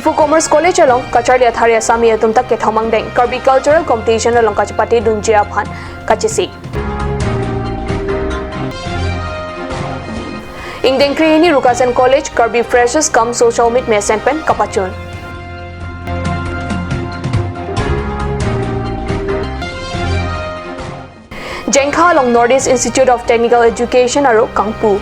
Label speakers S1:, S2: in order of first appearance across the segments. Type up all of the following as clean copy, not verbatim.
S1: Difu Commerce College along Kacharlia Tharia Sami atum tak ke thamang deng Karbi cultural competition along Kachapati Dunjia Phan Kachisi Ingdeng Kriini Rukasan College Karbi Freshers come social meet mesenpen Kapachun Jengkha along Northeast Institute of Technical Education aro Kangpu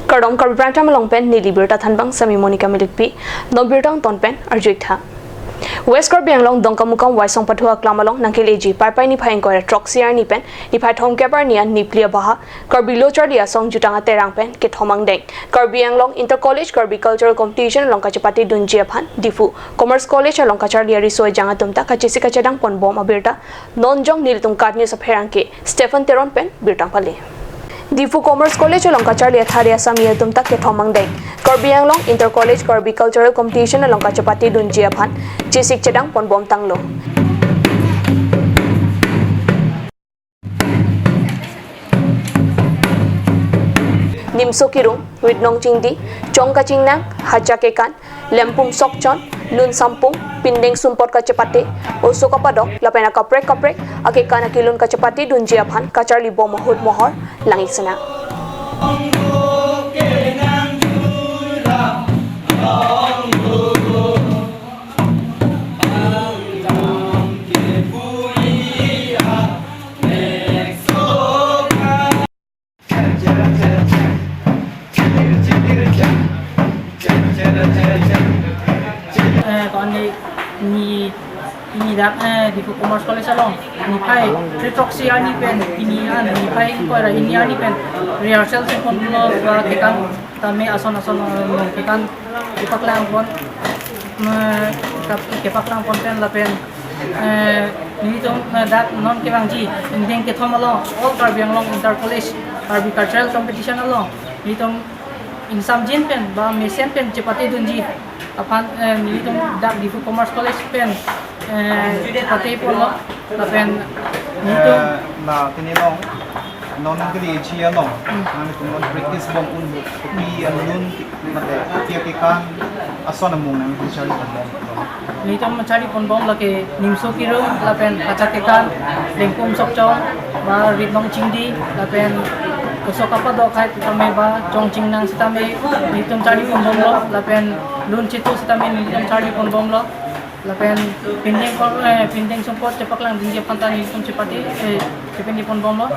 S1: Kardom Karbi Prantama long pen Nili Birta Thanbang Sami Monica Milikpi No Birtang Ton pen Arjuitha West Karbi Anglong Dongkamukam Waisong Pathua Klamalong Nangkeleji Pai Ni Phaing Kore Troxiar Ni pen Ni Phai Thom Kepar Nia Niplia Baha Karbi Lochar Dia Song Jutanga Terang pen Ke Thomang Deng Karbi Anglong Inter College Karbi Cultural Competition long Kachapati Dunjia Phan Difu Commerce College along Kacharlia Risoi Janga Tumta Kachisi Kachadang Pon Bom Abirta Nonjong Nilitung Kadni Sapherang Ke Stephen Teron pen Birtang Pale Difu Commerce College along Kacharlia Tharia Sami atum tak ke Thomang Deng Karbi Anglong Inter College Karbi Cultural Competition along Kachapati Dunjia Phan Chisik Chedang Pon Bom Tanglo Nimso Kirung Widnong Chingdi Chong Kachingnang Hachakekan Lempum Sokchon Nun Sampung Pindeng Sumpot Kachapati Oso Kapadok Lapena Kaprek Akekana Kilun Kachapati Dunjia Phan Kacharli Bom Mahud Mohor Langik Sana
S2: ini dak di Commerce College along ni pai retroxy ani pen ini ni pai ko ra ini ani pen rehearsal se pon lo tekan tame ason tekan ipaklang pon kepaklang pon pen la pen ni tong dak non ke bangji indeng ke thomalo all Karbi Anglong Inter College Karbi cultural competition along ni tong insam jin pen ba mesen pen cepati dunji apan ni tong dak di Commerce College pen pati polo lapen nito
S3: na tinilong non gri chia long ang tumon practice bom un kopi anun mate kia kan ason among nang chari bom
S2: nito machari pon bom lake nimso kiro lapen achakekan lengkum sokchong ba ritnong chingdi lapen kosokapa do khai tame ba chongching nang sitame nito chari pon bom lo lapen lun chitu sitame nito chari pon bom lo lapen pindeng sumpot cepaklang dinje pantani tum cepati cependi pon bom lo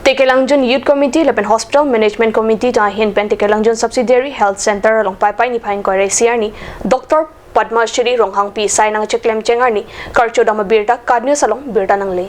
S1: Tekelangjun Youth Committee lapen Hospital Management Committee ta hin pen Tekelangjun Subsidiary Health Center along pai ni phain kore siar ni Dr. Padma Shri Ronghang Pi sai nang cheklem chengar ni karchodama birta kadne salong birta nang le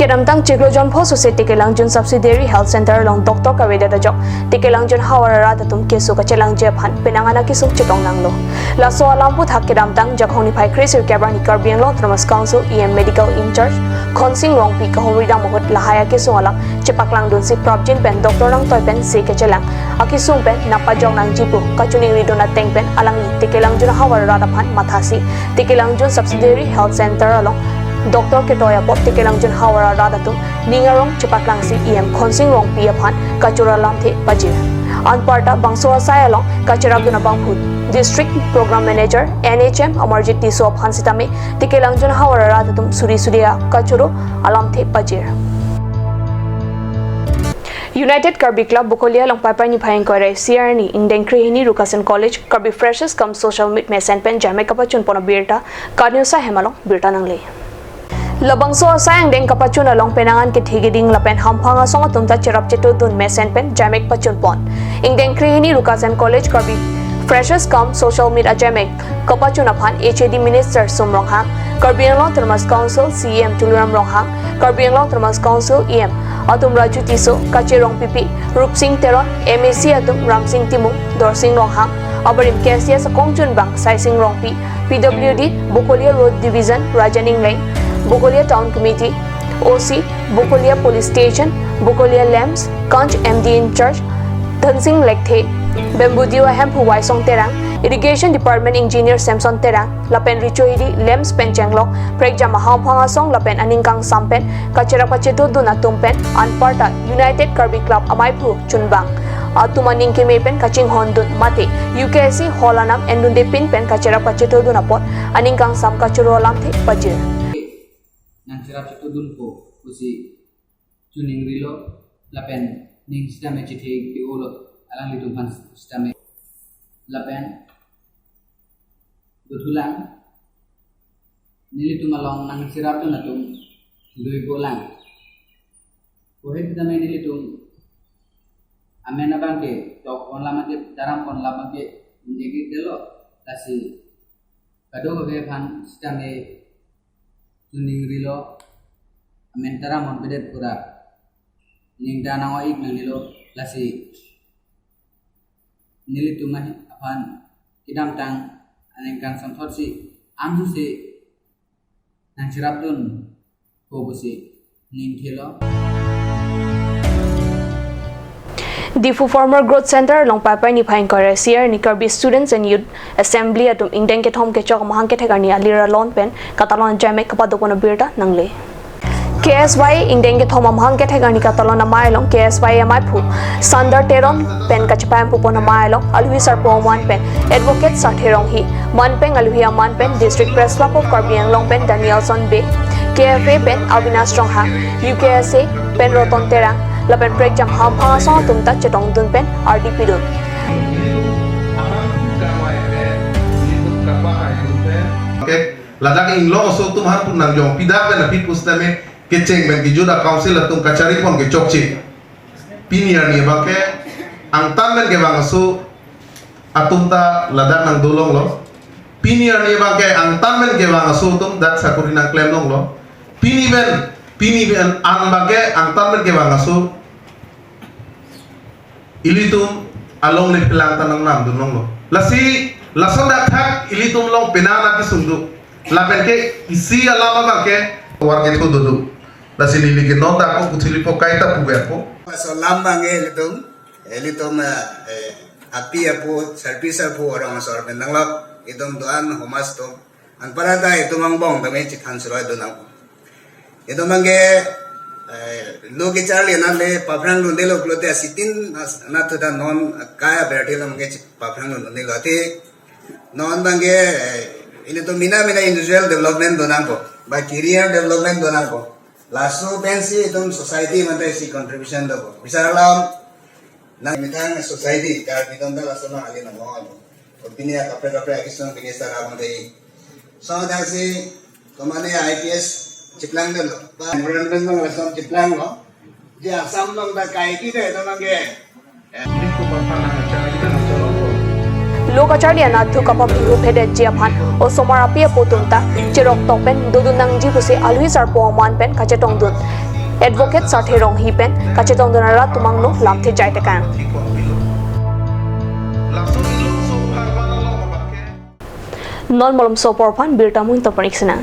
S1: Kedamtang Chiglojon Pho Society Tekelangjun Subsidiary Health Center along Dr. Kaweda Dajok Tekelangjun Hawara Tatum Kesu Kachelang Jephan Penangana Kisuk Chitong Nanglo Laso Alampu Thak Kedamtang Jakhoni Phai Krisir Kebrani Karbi Anglong Thomas Council EM Medical In Charge Khonsing Rongpi Kahomrida Mohot Lahaya Kisung Alang Chepaklang Dunsi Prabjin Pen Dr. Nang Toy Pen Se Kechelang Akisung Pen Napajong Nang Jipu Kachuning Ridona Teng Pen Alang Tekelangjun Hawara Phan Mathasi Tekelangjun Subsidiary Health Center along Dr. Ketoya Pop Tekelangjun Hawara Radatum Ningarong Chepaklang si EM Khonsing Rong Pia Phan Kachura Lamthe Pajir Anparta Bangsoa Sayalong Kacharaguna Bangphut District Program Manager NHM Amarjit Tiso Phan Sitame Tekelangjun Hawara Radatum Suria Kachuro Alamthe Pajir United Karbi Club Bukolia long pai ni phaing kore CRNI Indeng Krihini Rukasan College Karbi Freshers come social meet mesen pen jame kapachun pona birta kadnyosa hemalong birta nangle Labangso sayang deng kapachun along penangan ke thigiding lapen hamphanga songa tumta cherap chetu dun mesen pen jamek pachun pon Indeng Krihini Rukasan College Karbi Freshers come social meet ajamek kapachun aphan HAD Minister Sumrong Hang Karbi Anglong Thomas Council CM Tuluram Ronghang Karbi Anglong Thomas Council EM Atum Raju Tiso Kachirong Pipi Rup Singh Teron MAC Atum Ram Singh Timung Dor Singh Ronghang Abarim Kesia sa Kongjun Bang Sai Singh Rongpi PWD Bukolia Road Division Rajaning Lane Bukolia Town Committee OC Bukolia Police Station Bukolia Lamps Kanch MD in Charge Dhansing Lekthe Bamboo DOM Huwai Song Terang, Irrigation Department Engineer Samson Terang, Lapen Richoidi, Lems Penchenglok, Prekja Maham Pangasong, Lapen Aningkang Sampen, Kachera Pacheto Duna Tumpen, Anparta, United Karbi Club Amaipu, Chunbang. Tumaning Kimepen, Kaching Hondun, Mate, UKC, Holanam, and Dundepin Pen, Kachera Pacheto Dunapot, Aningkang Sam Kachuro Lamte, Pajir.
S4: Nang sirap itu dun ko kusi tuning rilo lapen ning sistem cithi di ulot alang litum pan sistem lapen betulang nilitum along nang sirap tu natum lui golang kohit kita main nilitum amena bangke tok on lama ke daram on lama ke negi delo tasi kado ke pan sistem tuning rilo mentara mon bedet pura ning dana wa ik nang lilo lasi nili tumah apan kidam tang aneng kan samthot si amsu si nang sirap dun ko busi ning khelo
S1: Difu Farmer Growth Center long papai ni phain kore siar ni Karbi Students and Youth Assembly atum ingdeng ke thom ke chok mahang ke thekar ni alira lon pen katalon jame kapadopona birta nangle KSY ingdeng ke thom mahang ke thekar ni katalon amai long KSY amai phu Sandar Teron pen kachpam pupona mai long alwi sarpo wan pen advocate Sartherong hi man pen alwi aman pen District Press Club of Karbi Anglong pen Danielson Bay KFA pen Avinash Strongha UKSA pen Roton Terang Lapen prek jam ham pangasong tumta cetong dun pen RDP dun.
S5: Ladak inglo so tum har pun nang jong pidak ben apit pustame keceng ben kijuda council atum kacari pon ke chokchi pinier ni bake ang tan ben ke bang so atum ta ladak nang dolong lo pinier ni bake ang tan ben ke bang so tum dak sakuri nang klem long lo pini ben ang bage ang tan ben ke bang so ilitum along le pelang tanang nam dunong lo lasi lasonda thak ilitum long penana ki sundu lapen ke isi alama bake warge to dudu lasi nili ke nota ko kuthili po kaita puber ko
S6: so lambang elitum api apu service apu orang sor benang lo itum doan homas to ang parada itum ang bong dame chithan suroi dunang itum mangge लोगे Charlie ना ले पाफ्रांग लुंडे लो क्लोते सिटिन ना तो दा non काया बैठे लो मगे पाफ्रांग लुंडे Lotay non बंगे इले तो मिना इंडिविजुअल डेवलपमेंट दोनां को बा करियर डेवलपमेंट दोनां को लासो पेंसी तुम सोसाइटी मते सी कंट्रीब्यूशन दो बिचारलाम ना मिथांग सोसाइटी का बिदम दा लासो ना आले ना मो ओपिनिया कपरे किसन किनेस्ता रामदे सो दासी तो माने IPS Ciplang dulu, environment dong langsung ciplang lo. Dia asam dong dah kayak gitu itu mangge.
S1: Lokacharya na thu kapam ihu phede jiaphan o somarapi potunta chirok topen dudunang ji puse alwi sarpo man pen kachetong dun advocate Sartherong hi pen kachetong dunara tumang no lamthe jai takan non molom so porphan birta mun to pariksana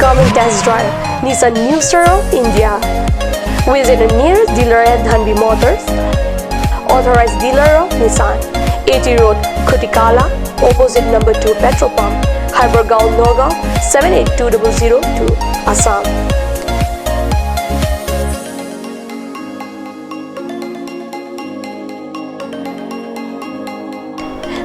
S1: Come and test drive Nissan New Sterol India. Visit the nearest dealer at Dhanbi Motors. Authorized dealer of Nissan. 80 Road, Kutikala, opposite number 2 petrol pump, Hypergaon, Nagaon, 782002, Assam.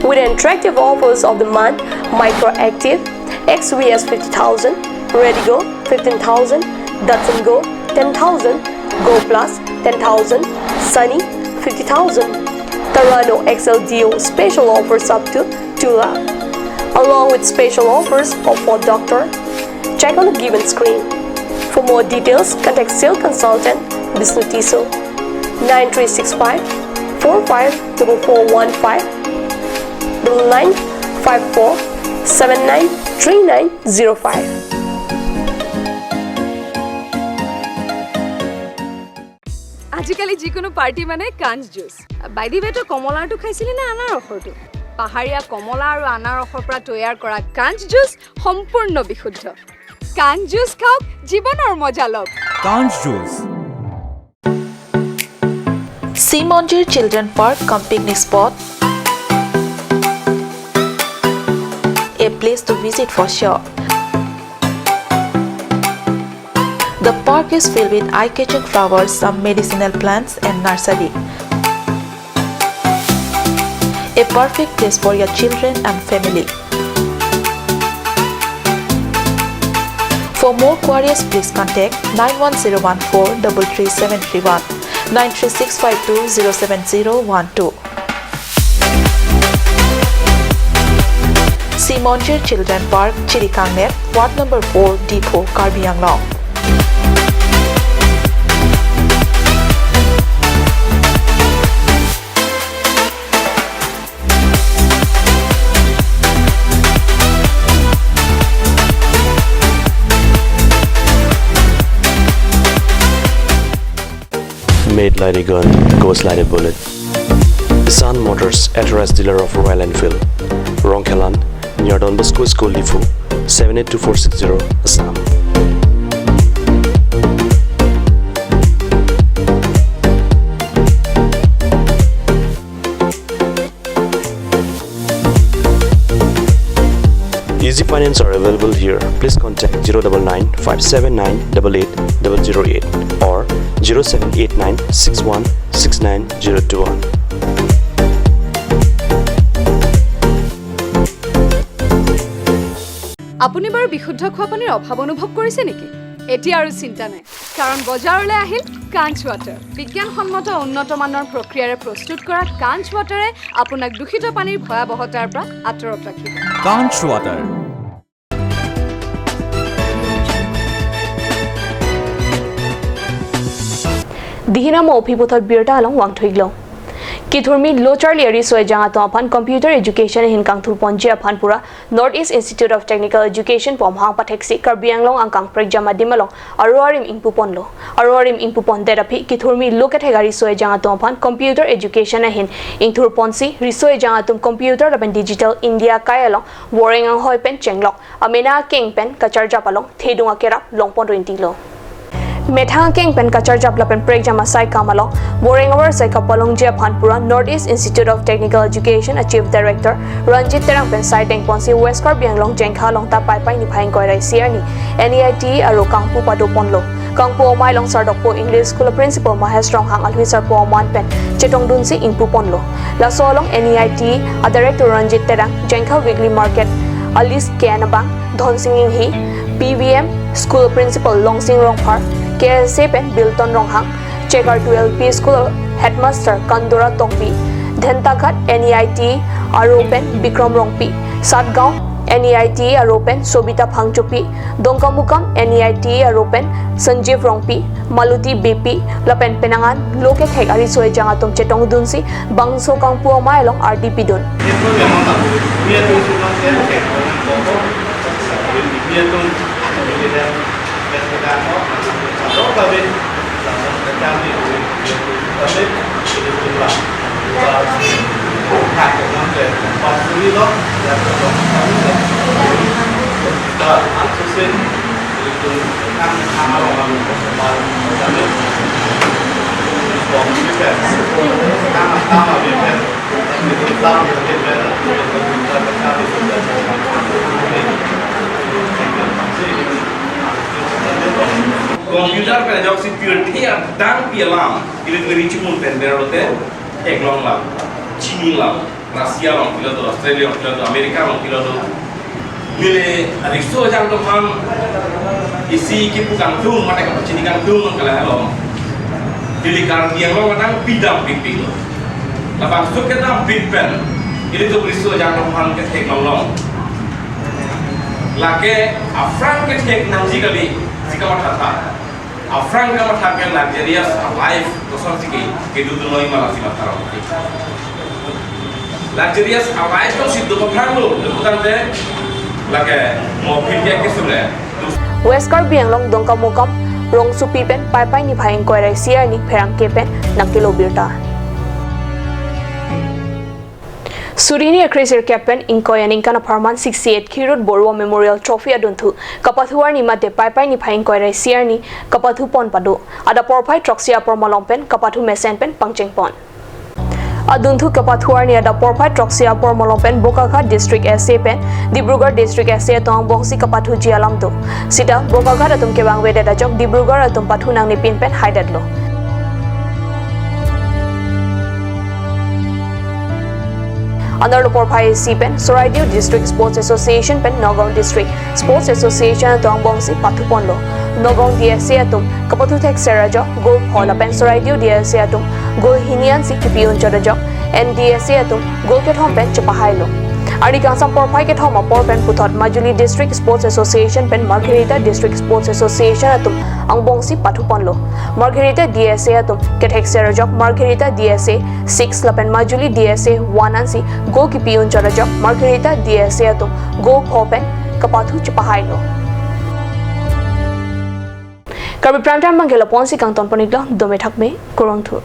S1: With attractive offers of the month, Microactive, XVS 50,000, Redigo 15,000, Datsun Go 10,000, Go Plus 10,000, Sunny 50,000, Tarano XLDO special offers up to 2 lakh, along with special offers of Ford Doctor. Check on the given screen. For more details, contact sales consultant Bisnu Tiso 9365 454415 9954 793905.
S7: আজিকালি যিকোনো party মানে কাঞ্চ juice by the ৱে তো কমলাটো খাইছিলি না আনাৰসৰটো পাহাৰীয়া কমলা আৰু আনাৰসৰ পৰা তৈয়াৰ কৰা কাঞ্চ জুচ সম্পূৰ্ণ বিশুদ্ধ কাঞ্চ জুচ খাওক জীৱনৰ মজা লওক
S8: কাঞ্চ juice
S9: Simonjir Children Park cum picnic spot, a place to visit for sure. The park is filled with eye-catching flowers, some medicinal plants and nursery. A perfect place for your children and family. For more queries, please contact 91014 33731 93652 07012. Simonjir Children Park, Chirikangnet, Ward number 4, Depot, Karbi Anglong.
S10: Made like a gun, goes like a bullet. Sun Motors, authorized dealer of Royal Enfield. Ronkelan, near Don Bosco School Lifu, 782460, Assam. Easy finance are available here. Please contact 099 579 88008 or 0789 61 69021.
S7: আপুনি বাৰু বিশুদ্ধ খোৱা পানীৰ অভাৱ অনুভৱ কৰিছে নেকি এতিয়া আৰু চিন্তা নাই কাৰণ বজাৰলৈ আহিল কাঞ্চ ৱাটাৰ বিজ্ঞানসন্মত উন্নত মানৰ প্ৰক্ৰিয়াৰে প্ৰস্তুত কৰা কাঞ্চ ৱাটাৰে আপোনাক দূষিত পানীৰ ভয়াৱহতাৰ পৰা আঁতৰত ৰাখিব
S8: কাঞ্চ water
S1: Dihina mo upiputot birta along wang thuiglo. Kithurmi lochar liari soy janga to aphan computer education hin kang thulponji aphan pura North East Institute of Technical Education pom hang patheksi Karbi Anglong ang kang pregjama dimalong aruarim ingpuponlo aruarim ingpupon therapy kithurmi loket hegari soy janga to aphan computer education hin ingthurponsi risoy janga tum computer laben digital India kayalong warring ang hoy pen chenglok amena king pen kacharja palong thedunga kerap longpon 20 lo Metha King Pen Kachar Japlapen Pregjama Sai Kamalo, Boring over Sai Kapalong Jia Phanpura, North East Institute of Technical Education, a Chief Director, Ranjit Terang Pen Sai Teng Ponsi, West Karbi Anglong Jengka Long Ta Pai Pai Ni Phaing Koi Rai Siarni, NEIT Aro Kangpu Pado Ponlo, Kangpu Omai Long Sardokpo English School Principal Mahesh Rong Hang Alhui Sarpo Oman Pen, Chetong Dunsi Ingpu Ponlo, La Solong NEIT, a Director Ranjit Terang, Jengka Weekly Market, Alice Kianabang, Don Singing He, PVM, School Principal Long Sing Rong Park, KSA Pen Bilton Ronghang, Chegar 12P School Headmaster Kandura Tokpi, Dhentaghat NEIT Aropen Bikram Rongpi, Satgaon NEIT Aropen Sobita Phangchupi, Dongkamukam NEIT Aropen Sanjeev Rongpi, Maluti BP, Lapen Penangan, Loket Hegari Soe Jangatum Chetong Dunsi, Bangso Kangpu Mailong RDP Dun.
S11: Computer pen jok security yang dang pialam ilit ngeri cimun pen berote eklong lam China lam Rusia lam piloto Australia lam piloto Amerika lam piloto mile aristo jang to ham isi kipu kang tung mata kang cini kang tung kala helom dili Karbi yang lo matang bidang pipi lo lapang suk kita big pen ilit to aristo jang to ham ke eklong lam lake afran ke tek nang jikali jika mata afrang ka mathaken luxurious life kosong sige kedu noi mala sila tarong luxurious life ko siddo pathang lo lebutante lage mo pindia kesule
S1: West Karbi Anglong dongka mokam rong supi pen pai pai ni phaing koi rai siar ni pherang ke pen nakilo birta Surini Akrisir Captain Inkoyan Inkana Parman 68 Kirut Borwa Memorial Trophy Aduntu Kapathuar ni mate pai pai ni phaing koi rai siar ni kapathu pon padu ada porpai troxia pormalong pen kapathu mesen pen pangcheng pon Aduntu kapathuar ni ada porpai troxia pormalong pen Bokakhat District SA pen Dibrugarh District SA tong bongsi kapathu jialam tu sita Bokakhat atum ke bang wede da jok Dibrugarh atum pathu nang ni pin pen haidad lo Under the Porpai C pen, Soraidio District Sports Association pen Nagaon District Sports Association atong bongsi patupon lo. Nagaon DSA atum kapathu tek serajo go hola pen Soraidio DSA atum go hinian si kipion chodajo NDSA atum go ket hom pen chapahay lo. Ari kangsam Porpai ket hom apor pen puthot Majuli District Sports Association pen Margherita District Sports Association atum ang bongsi patupon lo. Margherita DSA atum ket hek serajo Margherita DSA 6 lapen Majuli DSA 1 ansi go kipion chodajo Margherita DSA atum go khopen kapathu chapahay lo. Karbi Primetime Manggela Ponsi Kang Ton Poniglo Dome Thakme Kurong Thu